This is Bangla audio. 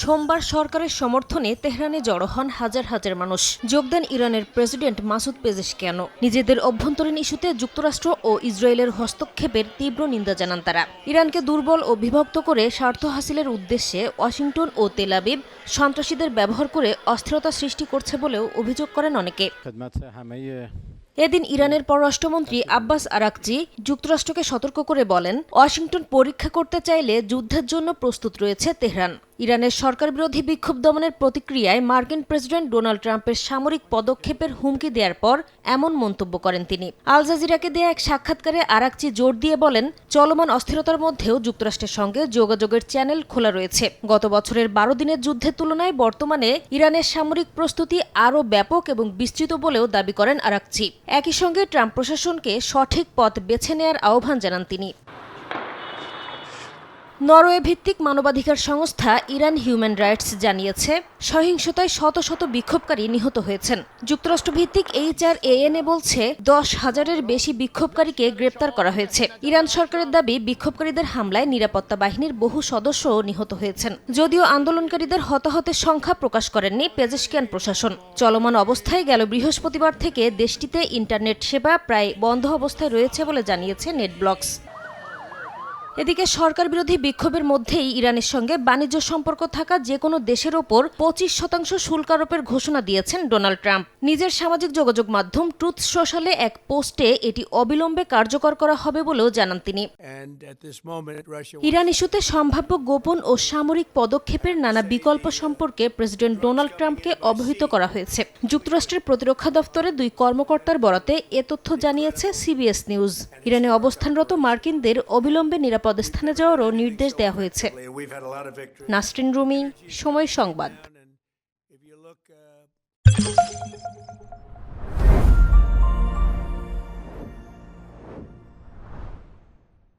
সোমবার সরকারের সমর্থনে তেহরানে জড়ো হন হাজার হাজার মানুষ। যোগ দেন ইরানের প্রেসিডেন্ট মাসুদ পেজেশকিয়ান। নিজেদের অভ্যন্তরীণ ইস্যুতে যুক্তরাষ্ট্র ও ইসরায়েলের হস্তক্ষেপের তীব্র নিন্দা জানান তারা। ইরানকে দুর্বল ও বিভক্ত করে স্বার্থ হাসিলের উদ্দেশ্যে ওয়াশিংটন ও তেল আবিব সন্ত্রাসীদের ব্যবহার করে অস্থিরতা সৃষ্টি করছে বলেও অভিযোগ করেন অনেকে। এদিন ইরানের পররাষ্ট্রমন্ত্রী আব্বাস আরাকচি যুক্তরাষ্ট্রকে সতর্ক করে বলেন, ওয়াশিংটন পরীক্ষা করতে চাইলে যুদ্ধের জন্য প্রস্তুত রয়েছে তেহরান। ইরানের সরকার বিরোধী বিক্ষোভ দমনের প্রতিক্রিয়ায় মার্কিন প্রেসিডেন্ট ডোনাল্ড ট্রাম্পের সামরিক পদক্ষেপের হুমকি দেওয়ার পর এমন মন্তব্য করেন তিনি। আল জাজিরাকে দেয়া এক সাক্ষাৎকারে আরাকচি জোর দিয়ে বলেন, চলমান অস্থিরতার মধ্যেও যুক্তরাষ্ট্রের সঙ্গে যোগাযোগের চ্যানেল খোলা রয়েছে। গত বছরের 12 দিনের যুদ্ধের তুলনায় বর্তমানে ইরানের সামরিক প্রস্তুতি আরও ব্যাপক এবং বিস্তৃত বলেও দাবি করেন আরাকচি। একই সঙ্গে ট্রাম্প প্রশাসনকে সঠিক পথ বেছে নেয়ার আহ্বান জানান তিনি। নরওয়ে ভিত্তিক মানবাধিকার সংস্থা ইরান হিউম্যান রাইটস জানিয়েছে, সহিংসতায় শত শত বিক্ষোভকারী নিহত হয়েছেন। যুক্তরাষ্ট্র ভিত্তিক HRAN বলছে 10,000-এর বেশি বিক্ষোভকারীকে গ্রেপ্তার করা হয়েছে। ইরান সরকারের দাবি, বিক্ষোভকারীদের হামলায় নিরাপত্তা বাহিনীর বহু সদস্যও নিহত হয়েছেন। যদিও আন্দোলনকারীদের হতাহতের সংখ্যা প্রকাশ করেননি পেজেশকিয়ান প্রশাসন। চলমান অবস্থায় গেল বৃহস্পতিবার থেকে দেশটিতে ইন্টারনেট সেবা প্রায় বন্ধ অবস্থায় রয়েছে বলে জানিয়েছে নেটব্লকস। এদিকে সরকার বিরোধী বিক্ষোভের মধ্যেই ইরানের সঙ্গে বাণিজ্য সম্পর্ক থাকা যে কোনো দেশের ওপর 25% শুল্ক আরোপের ঘোষণা দিয়েছেন ডোনাল্ড ট্রাম্প। নিজের সামাজিক যোগাযোগ মাধ্যম ট্রুথ সোশ্যালে এক পোস্টে এটি অবিলম্বে কার্যকর করা হবে বলেও জানান তিনি। ইরান ইস্যুতে সম্ভাব্য গোপন ও সামরিক পদক্ষেপের নানা বিকল্প সম্পর্কে প্রেসিডেন্ট ডোনাল্ড ট্রাম্পকে অবহিত করা হয়েছে। যুক্তরাষ্ট্রের প্রতিরক্ষা দফতরে 2 কর্মকর্তার বরাতে এ তথ্য জানিয়েছে CBS নিউজ। ইরানে অবস্থানরত মার্কিনদের অবিলম্বে নিরাপদ স্থানে যাওয়ারও নির্দেশ দেওয়া হয়েছে। নাসরিন রুমি, সময় সংবাদ।